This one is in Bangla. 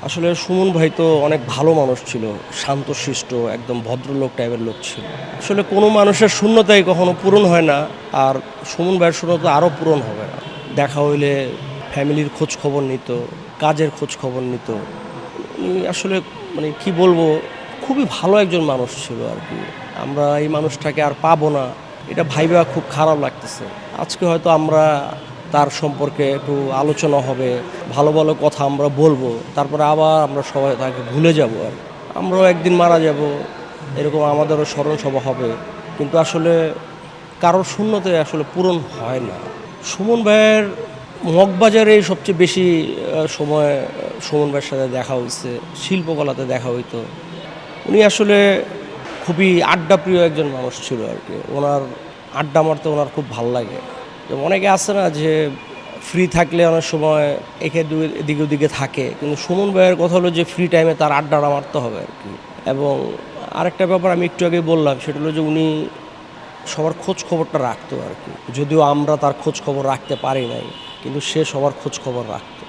আসলে সুমন ভাই তো অনেক ভালো মানুষ ছিল। শান্তশিষ্ট একদম ভদ্রলোক টাইপের লোক ছিল। আসলে কোনো মানুষের শূন্যতাই কখনো পূরণ হয় না। আর সুমন ভাইয়ের শূন্যতা আরও পূরণ হবে না। দেখা হইলে ফ্যামিলির খোঁজ খবর নিত, কাজের খোঁজ খবর নিত। উনি আসলে মানে কি বলবো, খুবই ভালো একজন মানুষ ছিল আরকি। আমরা এই মানুষটাকে আর পাবো না, এটা ভাইবা খুব খারাপ লাগতেছে। আজকে হয়তো আমরা তার সম্পর্কে একটু আলোচনা হবে, ভালো, ভালো কথা আমরা বলবো। তারপরে আবার আমরা সবাই তাকে ভুলে যাবো আর। আমরাও একদিন মারা যাবো, এরকম আমাদেরও স্মরণ সভা হবে। কিন্তু আসলে কারোর শূন্যতাই আসলে পূরণ হয় না। সুমন ভাইয়ের মগবাজারেই সবচেয়ে বেশি সময় সুমন ভাইয়ের সাথে দেখা হইছে। শিল্পকলাতে দেখা হইতো। উনি আসলে খুবই আড্ডাপ্রিয় একজন মানুষ ছিল আরকি। উনার আড্ডা মারতে উনার খুব ভাল লাগে। যেমন অনেকে আছে না যে ফ্রি থাকলে অনেক সময় এদিকে ওদিকে থাকে। কিন্তু সুমন ভাইয়ের কথা হলো যে ফ্রি টাইমে তার আড্ডাটা মারতে হবে আরকি। এবং আরেকটা ব্যাপার আমি একটু আগেই বললাম, সেটা হলো যে উনি সবার খোঁজ খবরটা রাখতো আরকি। যদিও আমরা তার খোঁজ খবর রাখতে পারি নাই, কিন্তু সে সবার খোঁজ খবর রাখতো।